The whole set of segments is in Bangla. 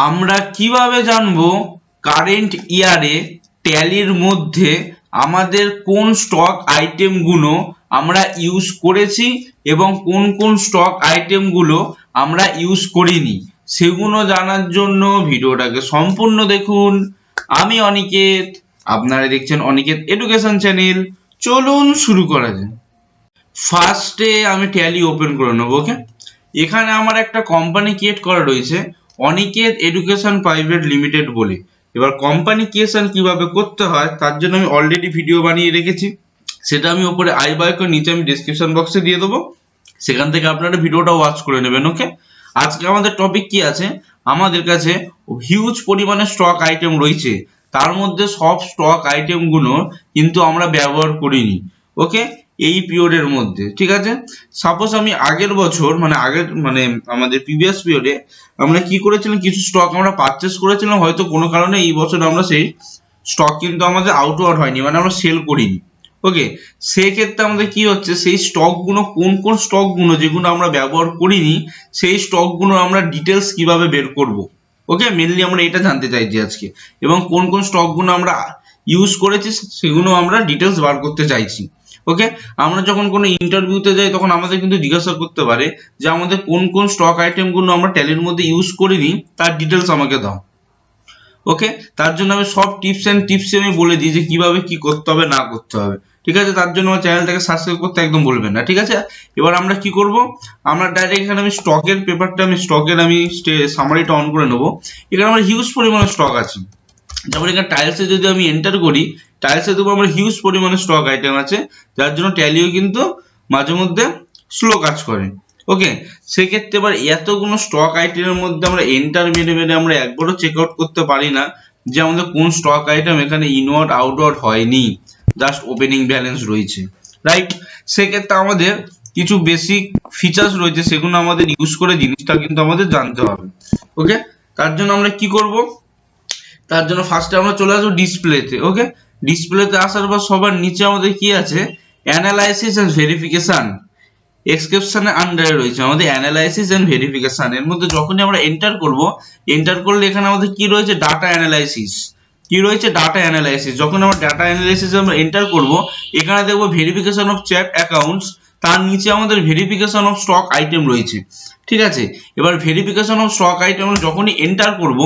আমরা কিভাবে জানবো কারেন্ট ইয়ারে ট্যালির মধ্যে আমাদের কোন স্টক আইটেমগুলো আমরা ইউজ করেছি এবং কোন কোন স্টক আইটেমগুলো আমরা ইউজ করিনি, সেগুলো জানার জন্য ভিডিওটাকে সম্পূর্ণ দেখুন। আমি অনিকেত, আপনারা দেখছেন অনিকেত এডুকেশন চ্যানেল। চলুন শুরু করা যাক। ফার্স্টে আমি ট্যালি ওপেন করে নেবো। ওকে, এখানে আমার একটা কোম্পানি ক্রিয়েট করা রয়েছে অনিকেত এডুকেশন প্রাইভেট লিমিটেড বলে। এবার কোম্পানি ক্রিয়েশন কিভাবে করতে হয় তার জন্য আমি অলরেডি ভিডিও বানিয়ে রেখেছি, সেটা আমি উপরে আই বাই করে নিচে আমি ডেসক্রিপশন বক্সে দিয়ে দেবো, সেখান থেকে আপনারা ভিডিওটা ওয়াচ করে নেবেন। ওকে, আজকে আমাদের টপিক কি আছে, আমাদের কাছে হিউজ পরিমাণে স্টক আইটেম রয়েছে, তার মধ্যে সব স্টক আইটেমগুলো কিন্তু আমরা ব্যবহার করিনি। ওকে, এই পিরিয়ডের মধ্যে, ঠিক আছে। সাপোজ আমি আগের বছর মানে আমাদের প্রিভিয়াস পিরিয়ডে আমরা কি করেছিলাম, কিছু স্টক আমরা পারচেস করেছিলাম, হয়তো কোনো কারণে এই বছর আমরা সেই স্টক কিন্তু আমাদের আউটওয়ার্ড হয়নি, মানে আমরা সেল করিনি। ওকে, সেক্ষেত্রে আমাদের কি হচ্ছে, সেই স্টকগুলো কোন কোন স্টকগুলো যেগুলো আমরা ব্যবহার করিনি, সেই স্টকগুলো আমরা ডিটেলস কিভাবে বের করব। ওকে, মেনলি আমরা এটা জানতে চাইছি আজকে, এবং কোন কোন স্টকগুলো আমরা ইউজ করেছি সেগুলো আমরা ডিটেলস বার করতে চাইছি। ওকে, আমরা যখন কোনো ইন্টারভিউতে যাই তখন আমাদের কিন্তু জিজ্ঞাসা করতে পারে যে আমাদের কোন কোন স্টক আইটেমগুলো আমরা ট্যালির মধ্যে ইউজ করিনি তার ডিটেলস আমাকে দাও। ওকে, তার জন্য আমি সব টিপস এন্ড টিপস আমি বলে দিই যে কিভাবে কি করতে হবে না করতে হবে, ঠিক আছে। তার জন্য আমার চ্যানেলটাকে সাবস্ক্রাইব করতে একদম বলবেন না, ঠিক আছে। এবার আমরা কি করব, আমরা ডাইরেক্ট এখানে আমি স্টকের পেপারটা আমি সামারিটা অন করে নেবো। এখানে আমার হিউজ পরিমাণে স্টক আছে, যেমন এখানে টাইলসে যদি আমি এন্টার করি, টাইলসে দেখবো আমার হিউজ পরিমাণে স্টক আইটেম আছে, যার জন্য ট্যালিও কিন্তু মাঝে মধ্যে স্লো কাজ করে। ওকে, সেক্ষেত্রে এবার এতগুলো স্টক আইটেমের মধ্যে আমরা এন্টার মেরে মেরে আমরা একবারও চেক আউট করতে পারি না যে আমাদের কোন স্টক আইটেম এখানে ইনওয়ার্ড আউটওয়ার্ড হয়নি, জাস্ট ওপেনিং ব্যালেন্স রয়েছে, রাইট। সেক্ষেত্রে আমাদের কিছু বেসিক ফিচার্স রয়েছে, সেগুলো আমাদের ইউজ করে জিনিসটা কিন্তু আমাদের জানতে হবে। ওকে, তার জন্য আমরা কি করব, তার জন্য ফার্স্টে আমরা চলে আসবো ডিসপ্লেতে। ওকে, ডিসপ্লেতে আসার পর সবার নিচে আমাদের কি আছে, অ্যানালাইসিস এন্ড ভেরিফিকেশন, এক্সেপশনের আন্ডারে রয়েছে আমাদের অ্যানালাইসিস এন্ড ভেরিফিকেশন। এর মধ্যে যখনই আমরা এন্টার করব, এন্টার করলে এখানে আমাদের কি রয়েছে, ডাটা অ্যানালাইসিস, কি রয়েছে, ডাটা অ্যানালাইসিস। যখন আমরা ডাটা অ্যানালাইসিস আমরা এন্টার করব, এখানে দেখবো ভেরিফিকেশন অফ চ্যাট অ্যাকাউন্টস, তার নিচে আমাদের ভেরিফিকেশন অফ স্টক আইটেম রয়েছে, ঠিক আছে। এবার ভেরিফিকেশন অফ স্টক আইটেম যখনই এন্টার করব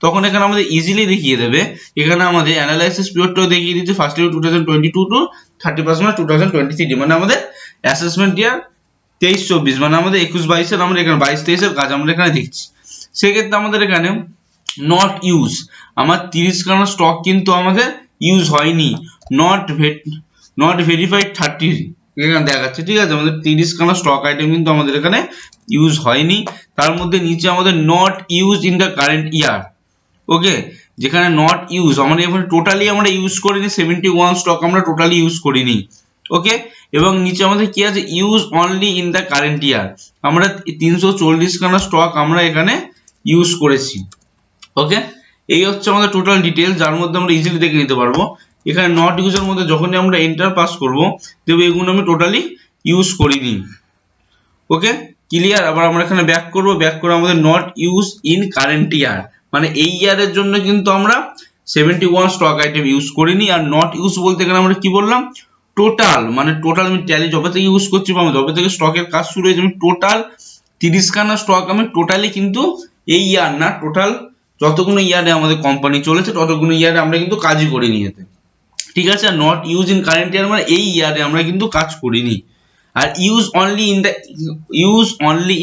তখন এখানে আমাদের ইজিলি দেখিয়ে দেবে, এখানে আমাদের অ্যানালাইসিস পিরিয়ডটাও দেখিয়ে দিচ্ছে, ফার্স্ট ইয়ার 2022 টু 31 মার্চ 2023, মানে আমাদের অ্যাসেসমেন্ট ইয়ার 23-24, মানে আমাদের 21-22 আমরা এখানে 22-23 কাজ আমরা এখানে দেখছি। সেক্ষেত্রে আমাদের এখানে নট ইউজ, আমার 30খানা স্টক কিন্তু আমাদের ইউজ হয়নি, নট ভেরিফাইড 30 এখানে দেখাচ্ছে, ঠিক আছে। আমাদের 30খানা স্টক আইটেম কিন্তু আমাদের এখানে ইউজ হয়নি। তার মধ্যে নিচে আমাদের not use in the current year. Okay, যেখানে নট ইউজ আমাদের এখানে টোটালি আমরা ইউজ করিনি, 71 স্টক আমরা টোটালি ইউজ করিনি। ওকে, এবং নিচে আমাদের কি আছে, use only in the current year, আমরা 340খানা স্টক আমরা এখানে ইউজ করেছি। ওকে, এই হচ্ছে আমাদের টোটাল ডিটেইলস, যার মধ্যে আমরা ইজিলি দেখে নিতে পারবো। এখানে নট ইউজের মধ্যে যখনই আমরা এন্টার পাস করব দেখবো এগুলো আমি টোটালি ইউজ করিনি। ওকে, ক্লিয়ার। আবার আমরা এখানে ব্যাক করব, ব্যাক করে আমাদের not use in current year, মানে এই ইয়ারের জন্য কিন্তু আমরা 71 স্টক আইটেম ইউজ করিনি। আর নট ইউজ বলতে এখানে আমরা কি বললাম, টোটাল, মানে টোটাল আমি ট্যালি যবে থেকে ইউজ করছি বা যবে থেকে স্টকের কাজ শুরু হয়েছে, আমি টোটাল 30খানা স্টক আমি টোটালি কিন্তু এই ইয়ার না, টোটাল যতগুলো ইয়ারে আমাদের কোম্পানি চলেছে ততগুলো ইয়ারে আমরা কিন্তু কাজই করিনি এতে, ঠিক আছে। আর not use in current year মানে এই ইয়ারে আমরা কিন্তু কাজ করিনি। আর use only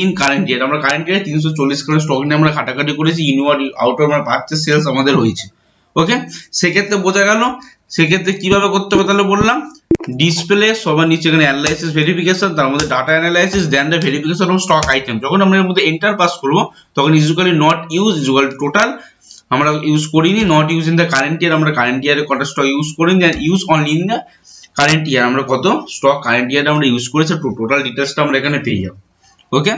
in current year, আমরা কারেন্ট ইয়ারে 340খানা স্টক নিয়ে আমরা কাটাকাটি করেছি, ইনওয়ার্ড আউটওয়ার্ড মানে পারচেজ সেলস আমাদের হয়েছে। ওকে, সেক্ষেত্রে বোঝা গেল। সেক্ষেত্রে কিভাবে করতে হবে তাহলে বললাম, ডিসপ্লে সবার নিচে এখানে অ্যানালাইসিস ভেরিফিকেশন, তার মধ্যে data analysis, then the verification of stock item. যখন আমরা এর মধ্যে এন্টার পাস করব তখন ইউজুয়ালি নট ইউজ টোটাল আমরা ইউজ করিনি, not use in the current year, আমরা কারেন্ট ইয়ারে কটা স্টক ইউজ করিনি, আর use only in the current year, আমরা কত স্টক কারেন্ট ইয়ারে আমরা ইউজ করেছি, টোটাল ডিটেইলসটা আমরা এখানে পেয়ে যাব। ওকে,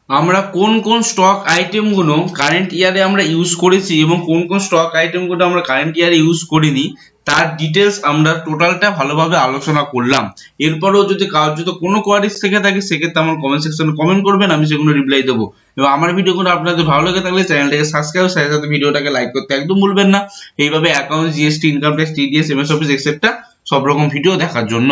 আমরা কোন কোন স্টক আইটেম গুলো কারেন্ট ইয়ারে আমরা ইউজ করেছি এবং কোন কোন স্টক আইটেম গুলো আমরা কারেন্ট ইয়ারে ইউজ করিনি তার ডিটেলস আমরা টোটালটা ভালোভাবে আলোচনা করলাম। এরপরেও যদি কারোর যদি কোনো কোয়ারিজ থেকে থাকে সেক্ষেত্রে আমার কমেন্ট সেকশনে কমেন্ট করবেন, আমি সেগুলো রিপ্লাই দেবো। এবং আমার ভিডিওগুলো আপনাদের ভালো লেগে থাকলে চ্যানেলটাকে সাবস্ক্রাইব, সাথে সাথে ভিডিওটাকে লাইক করতে একদম ভুলবেন না। এইভাবে account, GST, income tax, TDS, MS office etcetera সব রকম ভিডিও দেখার জন্য।